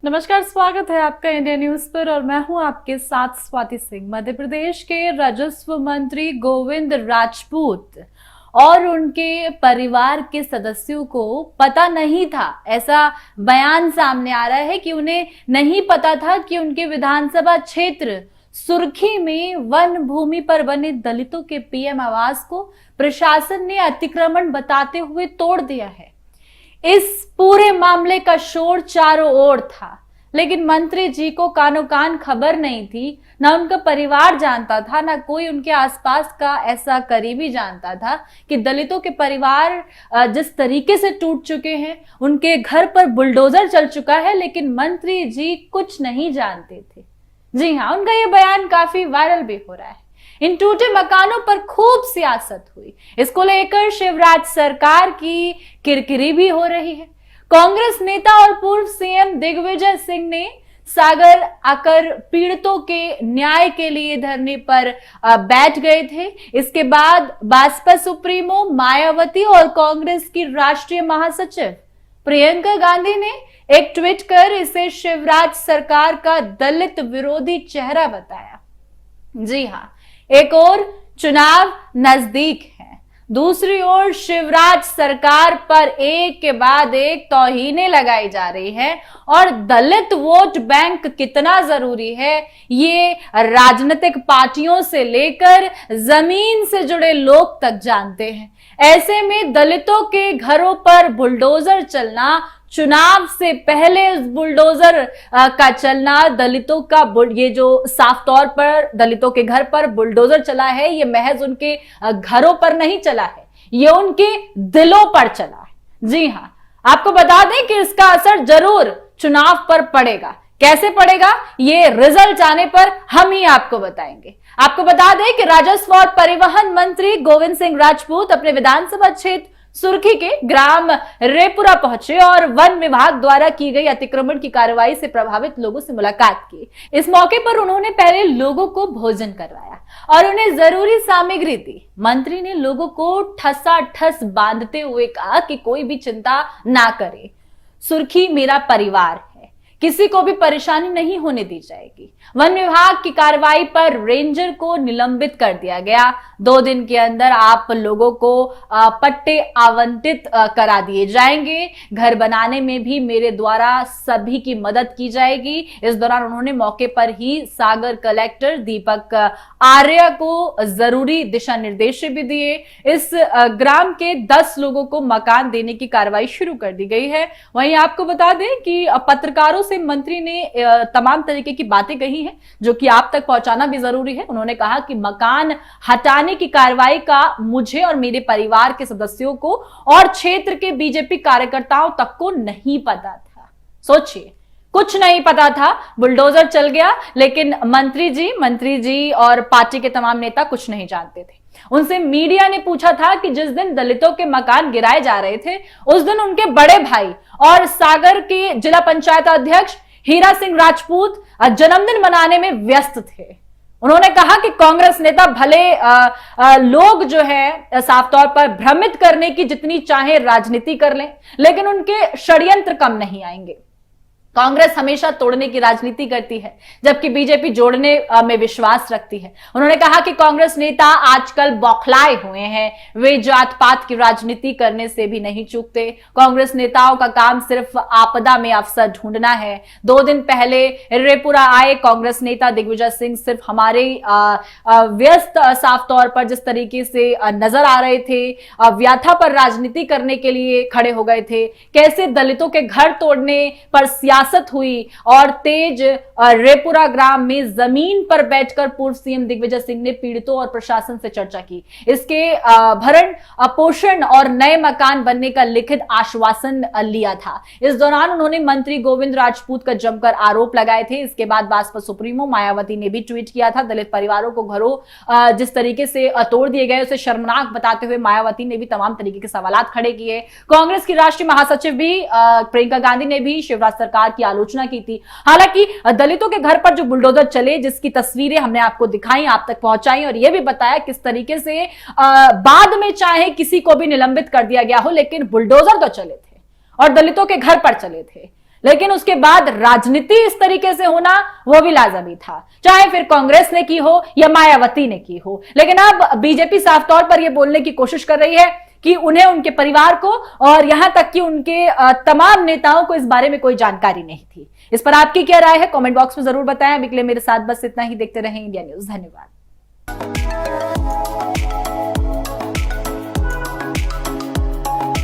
नमस्कार, स्वागत है आपका इंडिया न्यूज पर और मैं हूं आपके साथ स्वाति सिंह। मध्य प्रदेश के राजस्व मंत्री गोविंद राजपूत और उनके परिवार के सदस्यों को पता नहीं था, ऐसा बयान सामने आ रहा है कि उन्हें नहीं पता था कि उनके विधानसभा क्षेत्र सुर्खी में वन भूमि पर बने दलितों के पीएम आवास को प्रशासन ने अतिक्रमण बताते हुए तोड़ दिया है। इस पूरे मामले का शोर चारों ओर था, लेकिन मंत्री जी को कानो कान खबर नहीं थी। ना उनका परिवार जानता था, ना कोई उनके आसपास का ऐसा करीबी जानता था कि दलितों के परिवार जिस तरीके से टूट चुके हैं, उनके घर पर बुलडोजर चल चुका है, लेकिन मंत्री जी कुछ नहीं जानते थे। जी हाँ, उनका ये बयान काफी वायरल भी हो रहा है। इन टूटे मकानों पर खूब सियासत हुई। इसको लेकर शिवराज सरकार की किरकिरी भी हो रही है। कांग्रेस नेता और पूर्व सीएम दिग्विजय सिंह ने सागर आकर पीड़ितों के न्याय के लिए धरने पर बैठ गए थे। इसके बाद भाजपा सुप्रीमो मायावती और कांग्रेस की राष्ट्रीय महासचिव प्रियंका गांधी ने एक ट्वीट कर इसे शिवराज सरकार का दलित विरोधी चेहरा बताया। जी हाँ, एक ओर चुनाव नजदीक है, दूसरी ओर शिवराज सरकार पर एक के बाद एक तौहीनें लगाई जा रही है और दलित वोट बैंक कितना जरूरी है, ये राजनीतिक पार्टियों से लेकर जमीन से जुड़े लोग तक जानते हैं। ऐसे में दलितों के घरों पर बुलडोजर चलना, चुनाव से पहले उस बुलडोजर का चलना, दलितों का ये जो साफ तौर पर दलितों के घर पर बुलडोजर चला है, ये महज उनके घरों पर नहीं चला है, ये उनके दिलों पर चला है। जी हाँ, आपको बता दें कि इसका असर जरूर चुनाव पर पड़ेगा। कैसे पड़ेगा, ये रिजल्ट आने पर हम ही आपको बताएंगे। आपको बता दें कि राजस्व और परिवहन मंत्री गोविंद सिंह राजपूत अपने विधानसभा क्षेत्र सुर्खी के ग्राम रेपुरा पहुंचे और वन विभाग द्वारा की गई अतिक्रमण की कार्रवाई से प्रभावित लोगों से मुलाकात की। इस मौके पर उन्होंने पहले लोगों को भोजन करवाया और उन्हें जरूरी सामग्री दी। मंत्री ने लोगों को ठसाठस बांधते हुए कहा कि कोई भी चिंता ना करे, सुर्खी मेरा परिवार है, किसी को भी परेशानी नहीं होने दी जाएगी। वन विभाग की कार्रवाई पर रेंजर को निलंबित कर दिया गया। 2 दिन के अंदर आप लोगों को पट्टे आवंटित करा दिए जाएंगे। घर बनाने में भी मेरे द्वारा सभी की मदद की जाएगी। इस दौरान उन्होंने मौके पर ही सागर कलेक्टर दीपक आर्य को जरूरी दिशा निर्देश भी दिए। इस ग्राम के 10 लोगों को मकान देने की कार्रवाई शुरू कर दी गई है। वहीं आपको बता दें कि पत्रकारों से मंत्री ने तमाम तरीके की बातें कही हैं, जो कि आप तक पहुंचाना भी जरूरी है। उन्होंने कहा कि मकान हटाने की कार्रवाई का मुझे और मेरे परिवार के सदस्यों को और क्षेत्र के बीजेपी कार्यकर्ताओं तक को नहीं पता था। सोचिए, कुछ नहीं पता था, बुलडोजर चल गया, लेकिन मंत्री जी और पार्टी के तमाम नेता कुछ नहीं जानते थे। उनसे मीडिया ने पूछा था कि जिस दिन दलितों के मकान गिराए जा रहे थे, उस दिन उनके बड़े भाई और सागर के जिला पंचायत अध्यक्ष हीरा सिंह राजपूत जन्मदिन मनाने में व्यस्त थे। उन्होंने कहा कि कांग्रेस नेता भले लोग जो है साफ तौर पर भ्रमित करने की जितनी चाहे राजनीति कर लें, लेकिन उनके षड्यंत्र कम नहीं आएंगे। कांग्रेस हमेशा तोड़ने की राजनीति करती है, जबकि बीजेपी जोड़ने में विश्वास रखती है। उन्होंने कहा कि कांग्रेस नेता आजकल बौखलाए हुए हैं, वे जात पात की राजनीति करने से भी नहीं चूकते। कांग्रेस नेताओं का काम सिर्फ आपदा में अवसर ढूंढना है। 2 दिन पहले रेपुरा आए कांग्रेस नेता दिग्विजय सिंह सिर्फ हमारे व्यस्त साफ तौर पर जिस तरीके से नजर आ रहे थे, व्याथा पर राजनीति करने के लिए खड़े हो गए थे। कैसे दलितों के घर तोड़ने पर सियासत हुई और तेज रेपुरा ग्राम में जमीन पर बैठकर पूर्व सीएम दिग्विजय सिंह ने पीड़ितों और प्रशासन से चर्चा की। इसके भरण पोषण और नए मकान बनने का लिखित आश्वासन लिया था। इस दौरान उन्होंने मंत्री गोविंद राजपूत का जमकर आरोप लगाए थे। इसके बाद भाजपा सुप्रीमो मायावती ने भी ट्वीट किया था। दलित परिवारों को घरों जिस तरीके से तोड़ दिए गए उसे शर्मनाक बताते हुए मायावती ने भी तमाम तरीके के सवालात खड़े किए। कांग्रेस की राष्ट्रीय महासचिव भी प्रियंका गांधी ने भी शिवराज सरकार की आलोचना की थी। हालांकि दलितों के घर पर जो बुलडोजर चले, जिसकी तस्वीरें हमने आपको दिखाई, आप तक पहुंचाई और यह भी बताया किस तरीके से बाद में चाहे किसी को भी निलंबित कर दिया गया हो, लेकिन बुलडोजर तो चले थे और दलितों के घर पर चले थे। लेकिन उसके बाद राजनीति इस तरीके से होना वो भी लाजमी था, चाहे फिर कांग्रेस ने की हो या मायावती ने की हो। लेकिन अब बीजेपी साफ तौर पर यह बोलने की कोशिश कर रही है कि उन्हें, उनके परिवार को और यहां तक कि उनके तमाम नेताओं को इस बारे में कोई जानकारी नहीं थी। इस पर आपकी क्या राय है, कमेंट बॉक्स में जरूर बताएं। अभी के लिए मेरे साथ बस इतना ही। देखते रहें इंडिया न्यूज। धन्यवाद।